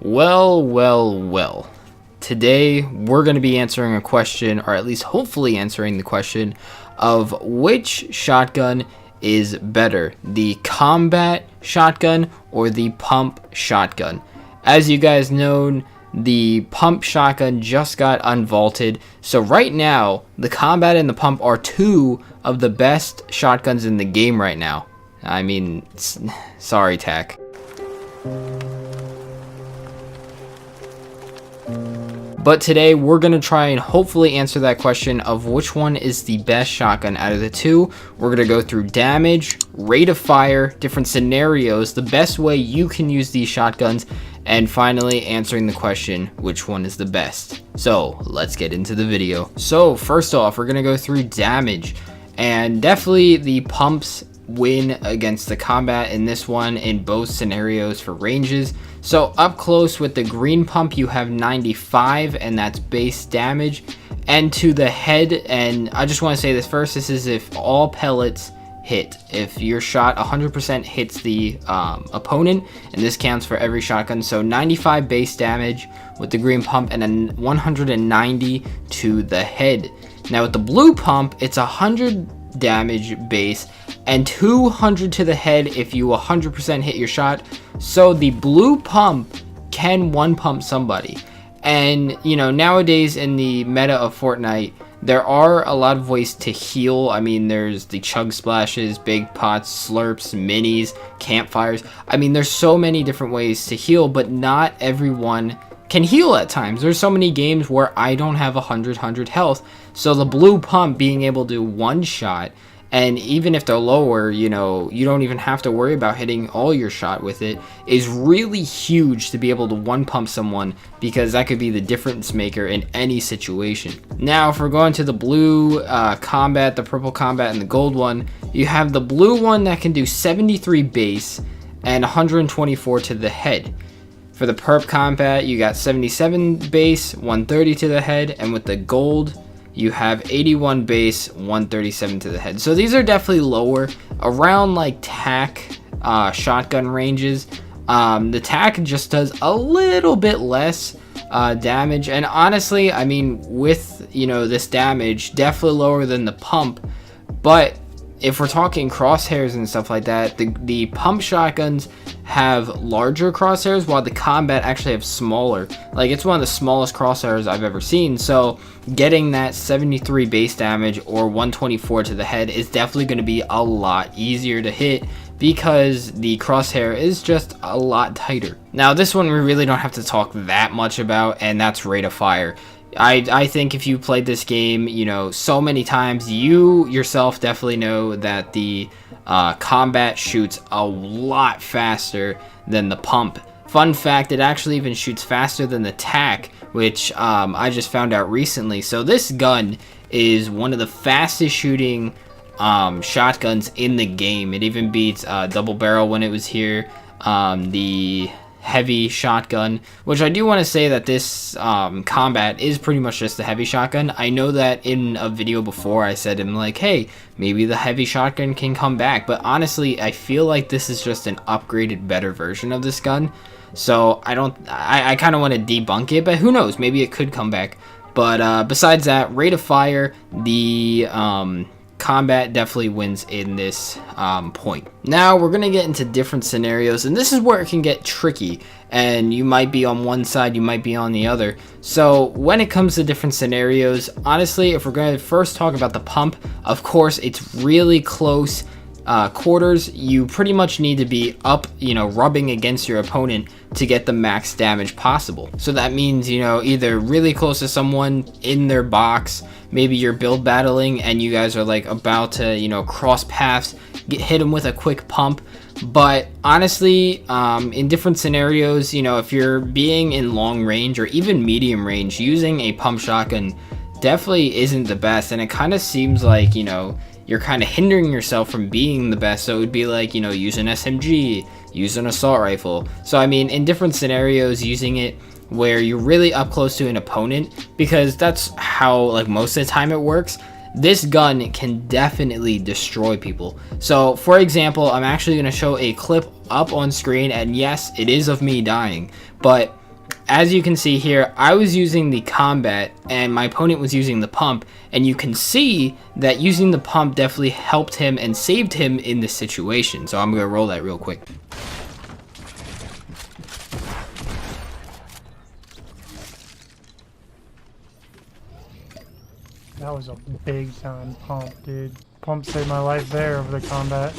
Well. Today we're going to be answering a question, or at least hopefully answering the question of which shotgun is better, the combat shotgun or the pump shotgun. As you guys know, the pump shotgun just got unvaulted, so right now the combat and the pump are two of the best shotguns in the game right now. I mean, sorry, Tac. But today we're going to try and hopefully answer that question of which one is the best shotgun out of the two. We're going to go through damage, rate of fire, different scenarios, the best way you can use these shotguns, and finally answering the question which one is the best. So let's get into the video. So first off, we're going to go through damage, and definitely the pumps win against the combat in this one in both scenarios for ranges. So up close with the green pump you have 95, and that's base damage, and to the head, and I just want to say this first, this is if all pellets hit. If your shot 100% hits the opponent, and this counts for every shotgun. So 95 base damage with the green pump and then 190 to the head. Now with the blue pump, it's 100 damage base and 200 to the head if you 100% hit your shot. So the blue pump can one pump somebody. And you know, nowadays in the meta of Fortnite, there are a lot of ways to heal. I mean, there's the chug splashes, big pots, slurps, minis, campfires. I mean, there's so many different ways to heal, but not everyone can heal at times. There's so many games where I don't have 100 health. So the blue pump being able to one shot, and even if they're lower, you know, you don't even have to worry about hitting all your shot with it, is really huge to be able to one pump someone, because that could be the difference maker in any situation. Now if we're going to the blue combat, the purple combat, and the gold one, you have the blue one that can do 73 base and 124 to the head. For the perp combat, you got 77 base, 130 to the head, and with the gold, you have 81 base, 137 to the head. So these are definitely lower, around like tac shotgun ranges. The tac just does a little bit less damage, and honestly, I mean, with, you know, this damage, definitely lower than the pump. But if we're talking crosshairs and stuff like that, the pump shotguns have larger crosshairs while the combat actually have smaller. Like, it's one of the smallest crosshairs I've ever seen. So getting that 73 base damage or 124 to the head is definitely going to be a lot easier to hit, because the crosshair is just a lot tighter. Now this one we really don't have to talk that much about, and that's rate of fire. I think if you played this game, you know, so many times, you yourself definitely know that the combat shoots a lot faster than the pump. Fun fact, it actually even shoots faster than the tac, which I just found out recently. So this gun is one of the fastest shooting shotguns in the game. It even beats double barrel when it was here, the heavy shotgun, which I do want to say that this combat is pretty much just a heavy shotgun. I know that in a video before I said, I'm like, hey, maybe the heavy shotgun can come back, but honestly I feel like this is just an upgraded, better version of this gun. So I kind of want to debunk it, but who knows, maybe it could come back. But besides that, rate of fire, the combat definitely wins in this point. Now we're gonna get into different scenarios, and this is where it can get tricky, and you might be on one side, you might be on the other. So when it comes to different scenarios, honestly, if we're going to first talk about the pump, of course it's really close quarters. You pretty much need to be up, you know, rubbing against your opponent to get the max damage possible. So that means, you know, either really close to someone in their box, maybe you're build battling and you guys are like about to, you know, cross paths, hit them with a quick pump. But honestly, in different scenarios, you know, if you're being in long range or even medium range, using a pump shotgun definitely isn't the best, and it kind of seems like, you know, you're kind of hindering yourself from being the best. So it would be like, you know, use an SMG, use an assault rifle. So I mean, in different scenarios, using it where you're really up close to an opponent, because that's how like most of the time it works. This gun can definitely destroy people. So for example, I'm actually going to show a clip up on screen, and yes, it is of me dying, but as you can see here, I was using the combat and my opponent was using the pump, and you can see that using the pump definitely helped him and saved him in this situation. So I'm gonna roll that real quick. That was a big time pump, dude. Pump saved my life there over the combat.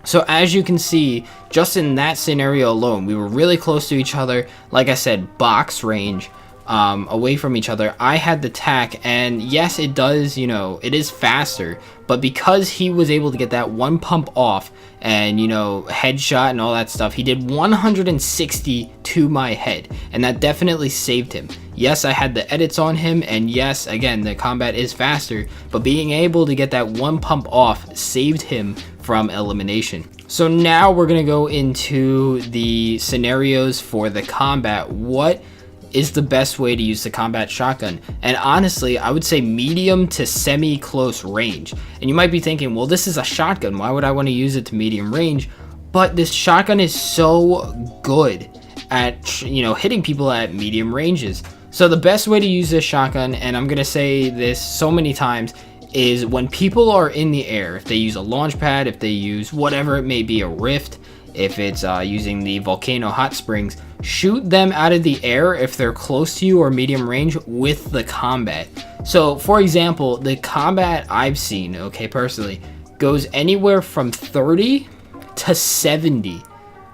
So as you can see, just in that scenario alone, we were really close to each other. Like I said, box range, away from each other. I had the tack, and yes, it does, you know, it is faster, but because he was able to get that one pump off and, you know, headshot and all that stuff, he did 160 to my head, and that definitely saved him. Yes, I had the edits on him, and yes, again, the combat is faster, but being able to get that one pump off saved him from elimination. So now we're gonna go into the scenarios for the combat. What is the best way to use the combat shotgun? And honestly, I would say medium to semi-close range. And you might be thinking, well, this is a shotgun, why would I want to use it to medium range? But this shotgun is so good at, you know, hitting people at medium ranges. So the best way to use this shotgun, and I'm gonna say this so many times, is when people are in the air. If they use a launch pad, if they use whatever it may be, a rift, if it's using the volcano hot springs, shoot them out of the air if they're close to you or medium range with the combat. So for example, the combat I've seen, okay, personally, goes anywhere from 30 to 70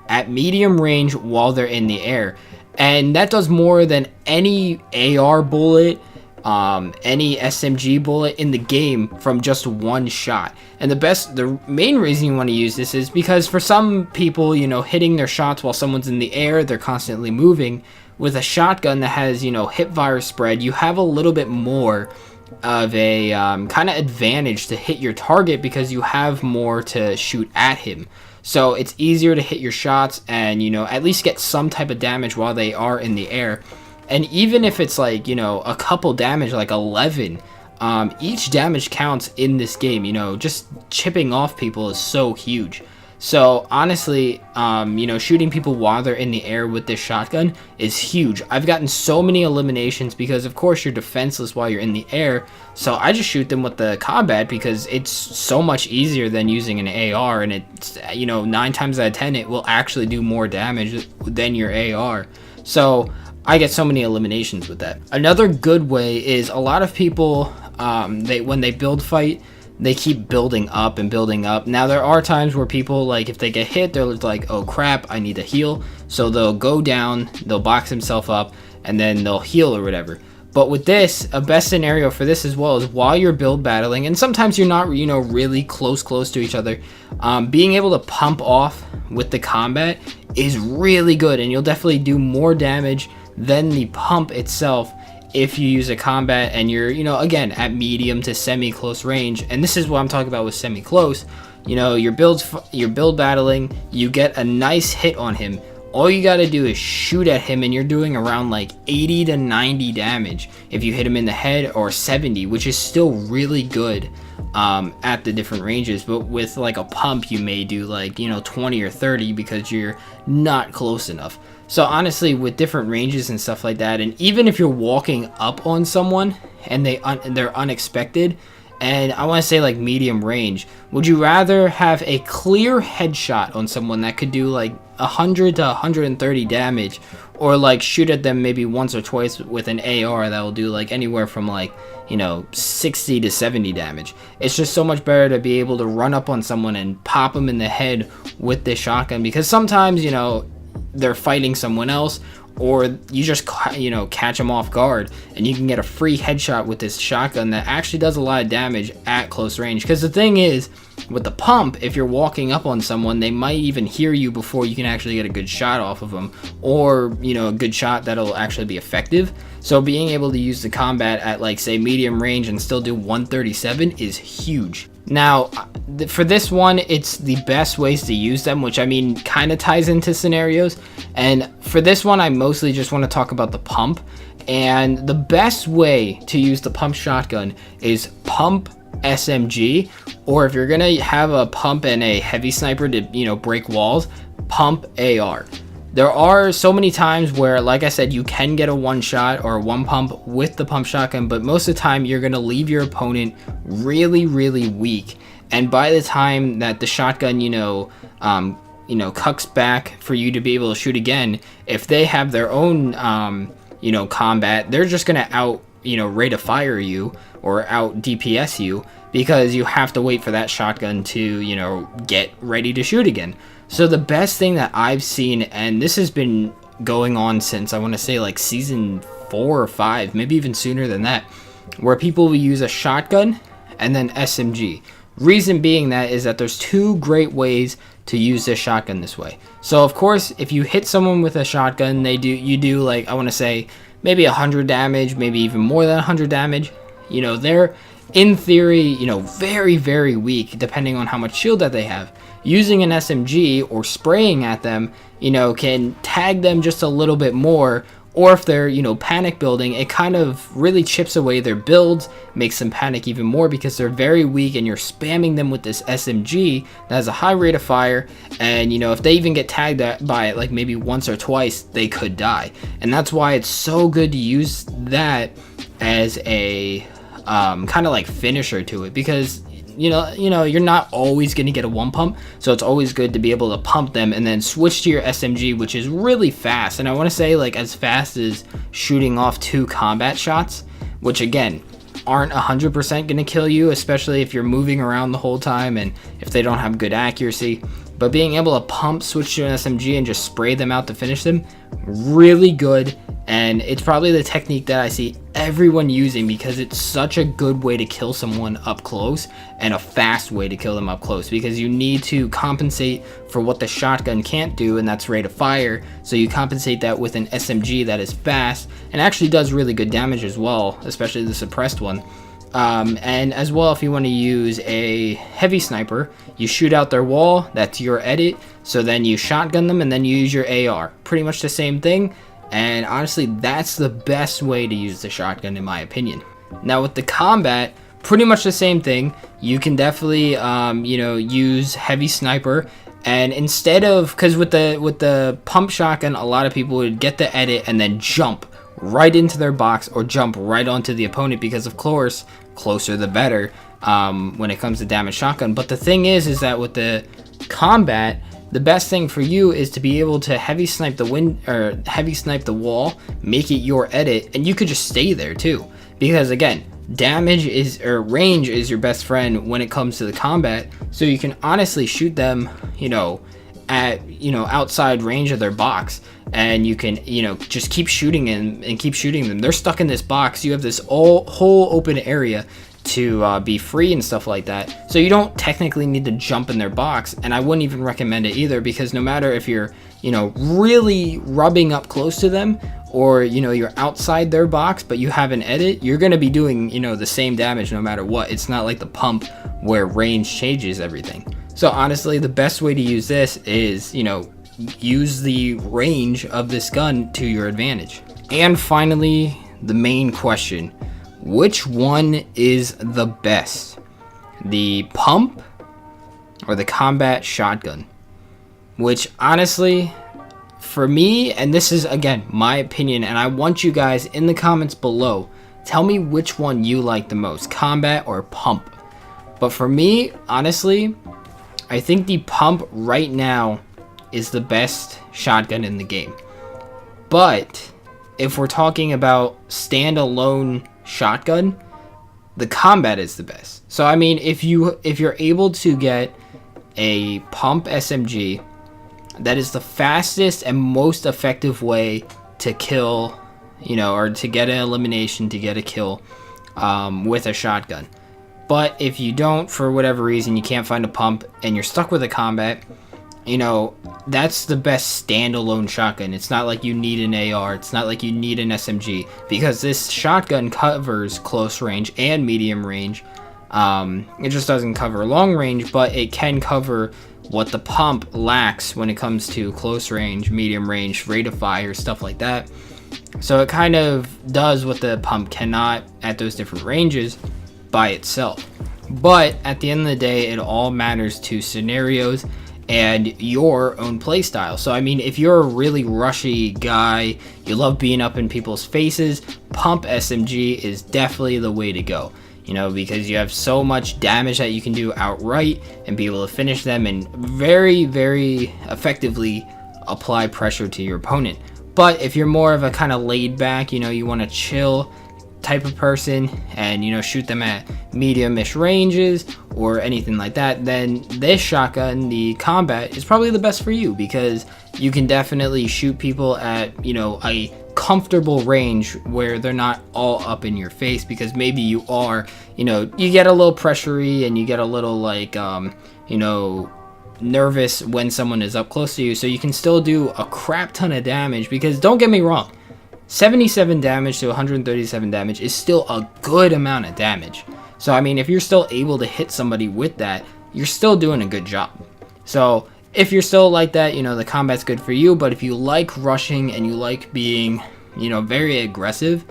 at medium range while they're in the air, and that does more than any AR bullet, any SMG bullet in the game from just one shot. And the main reason you want to use this is because for some people, you know, hitting their shots while someone's in the air, they're constantly moving. With a shotgun that has, you know, hip virus spread, you have a little bit more of a kind of advantage to hit your target because you have more to shoot at him. So it's easier to hit your shots and, you know, at least get some type of damage while they are in the air. And even if it's like, you know, a couple damage, like 11, each damage counts in this game. You know, just chipping off people is so huge. So honestly, you know, shooting people while they're in the air with this shotgun is huge. I've gotten so many eliminations because of course you're defenseless while you're in the air. So I just shoot them with the combat because it's so much easier than using an AR, and it's, you know, 9 times out of 10 it will actually do more damage than your AR. So I get so many eliminations with that. Another good way is a lot of people, when they build fight, they keep building up and building up. Now there are times where people, like, if they get hit, they're like, oh crap, I need to heal. So they'll go down, they'll box themselves up, and then they'll heal or whatever. But with this, a best scenario for this as well is while you're build battling, and sometimes you're not, you know, really close to each other, being able to pump off with the combat is really good, and you'll definitely do more damage than the pump itself if you use a combat and you're, you know, again, at medium to semi-close range. And this is what I'm talking about with semi-close. You know, you're build battling, you get a nice hit on him. All you gotta do is shoot at him and you're doing around like 80 to 90 damage if you hit him in the head, or 70, which is still really good at the different ranges. But with like a pump, you may do like, you know, 20 or 30 because you're not close enough. So honestly, with different ranges and stuff like that, and even if you're walking up on someone and they're unexpected, and I want to say like medium range, would you rather have a clear headshot on someone that could do like 100 to 130 damage, or like shoot at them maybe once or twice with an AR that will do like anywhere from like, you know, 60 to 70 damage? It's just so much better to be able to run up on someone and pop them in the head with this shotgun, because sometimes, you know, they're fighting someone else, or you just, you know, catch them off guard and you can get a free headshot with this shotgun that actually does a lot of damage at close range. Because the thing is, with the pump, if you're walking up on someone, they might even hear you before you can actually get a good shot off of them, or, you know, a good shot that'll actually be effective. So being able to use the combat at like say medium range and still do 137 is huge. Now for this one, it's the best ways to use them, which I mean kind of ties into scenarios. And for this one, I mostly just want to talk about the pump. And the best way to use the pump shotgun is pump SMG, or if you're gonna have a pump and a heavy sniper to, you know, break walls, pump AR. There are so many times where, like I said, you can get a one shot or a one pump with the pump shotgun, but most of the time you're going to leave your opponent really, really weak. And by the time that the shotgun, cucks back for you to be able to shoot again, if they have their own, combat, they're just going to out, rate of fire you or out DPS you, because you have to wait for that shotgun to, get ready to shoot again. So the best thing that I've seen, and this has been going on since I want to say like season 4 or 5, maybe even sooner than that, where people will use a shotgun and then SMG. Reason being that is that there's 2 great ways to use this shotgun this way. So of course, if you hit someone with a shotgun, you do like, I want to say maybe 100 damage, maybe even more than 100 damage. They're in theory, very, very weak depending on how much shield that they have. Using an SMG or spraying at them, can tag them just a little bit more. Or if they're, panic building, it kind of really chips away their builds, makes them panic even more because they're very weak and you're spamming them with this SMG that has a high rate of fire. And, if they even get tagged by it like maybe once or twice, they could die. And that's why it's so good to use that as a kind of like finisher to it, because you're not always going to get a one pump, so it's always good to be able to pump them and then switch to your SMG, which is really fast. And I want to say like as fast as shooting off 2 combat shots, which again aren't 100% going to kill you, especially if you're moving around the whole time and if they don't have good accuracy. But being able to pump, switch to an SMG and just spray them out to finish them, really good. And it's probably the technique that I see everyone using because it's such a good way to kill someone up close and a fast way to kill them up close, because you need to compensate for what the shotgun can't do, and that's rate of fire. So you compensate that with an SMG that is fast and actually does really good damage as well, especially the suppressed one. And as well, if you want to use a heavy sniper, you shoot out their wall, that's your edit. So then you shotgun them and then you use your AR. Pretty much the same thing. And honestly, that's the best way to use the shotgun in my opinion. Now with the combat, pretty much the same thing. You can definitely, use heavy sniper. And instead of, because with the pump shotgun, a lot of people would get the edit and then jump right into their box or jump right onto the opponent, because of course, closer the better when it comes to damage shotgun. But the thing is that with the combat, the best thing for you is to be able to heavy snipe the wall, make it your edit, and you could just stay there too. Because again, range is your best friend when it comes to the combat. So you can honestly shoot them, at outside range of their box, and you can just keep shooting and keep shooting them. They're stuck in this box. You have this whole open area to be free and stuff like that, so you don't technically need to jump in their box. And I wouldn't even recommend it either, because no matter if you're really rubbing up close to them, or you're outside their box but you have an edit, you're going to be doing the same damage no matter what. It's not like the pump where range changes everything. So honestly, the best way to use this is use the range of this gun to your advantage. And finally, the main question: which one is the best, the pump or the combat shotgun? Which honestly, for me, and this is again my opinion, and I want you guys in the comments below, tell me which one you like the most, combat or pump. But for me, honestly, I think the pump right now is the best shotgun in the game. But if we're talking about standalone shotgun, the combat is the best. So I mean, if you're able to get a pump SMG, that is the fastest and most effective way to kill, or to get an elimination, to get a kill with a shotgun. But if you don't, for whatever reason, you can't find a pump and you're stuck with a combat, that's the best standalone shotgun. It's not like you need an AR. It's not like you need an SMG, because this shotgun covers close range and medium range. It just doesn't cover long range, but it can cover what the pump lacks when it comes to close range, medium range, rate of fire, stuff like that. So it kind of does what the pump cannot at those different ranges by itself. But at the end of the day, it all matters to scenarios and your own play style. So I mean, if you're a really rushy guy, you love being up in people's faces, pump SMG is definitely the way to go, you know, because you have so much damage that you can do outright and be able to finish them and very, very effectively apply pressure to your opponent. But if you're more of a kind of laid back, you know, you want to chill type of person and, you know, shoot them at medium-ish ranges or anything like that, then this shotgun, the combat, is probably the best for you, because you can definitely shoot people at, you know, a comfortable range where they're not all up in your face, because maybe you are, you know, you get a little pressury and you get a little like you know, nervous when someone is up close to you. So you can still do a crap ton of damage, because don't get me wrong, 77 damage to 137 damage is still a good amount of damage. So I mean, if you're still able to hit somebody with that, you're still doing a good job. So if you're still like that, you know, the combat's good for you. But if you like rushing and you like being, you know, very aggressive,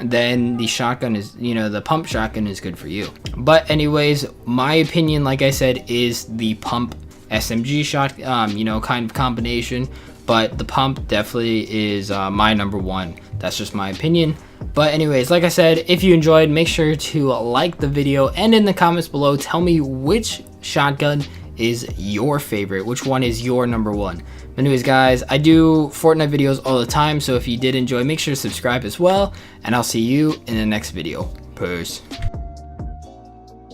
then the shotgun is, you know, the pump shotgun is good for you. But anyways, my opinion, like I said, is the pump SMG shot, you know, kind of combination. But the pump definitely is my number one. That's just my opinion. But anyways, like I said, if you enjoyed, make sure to like the video, and in the comments below, tell me which shotgun is your favorite, which one is your number one. Anyways guys, I do Fortnite videos all the time, so if you did enjoy, make sure to subscribe as well, and I'll see you in the next video. Peace.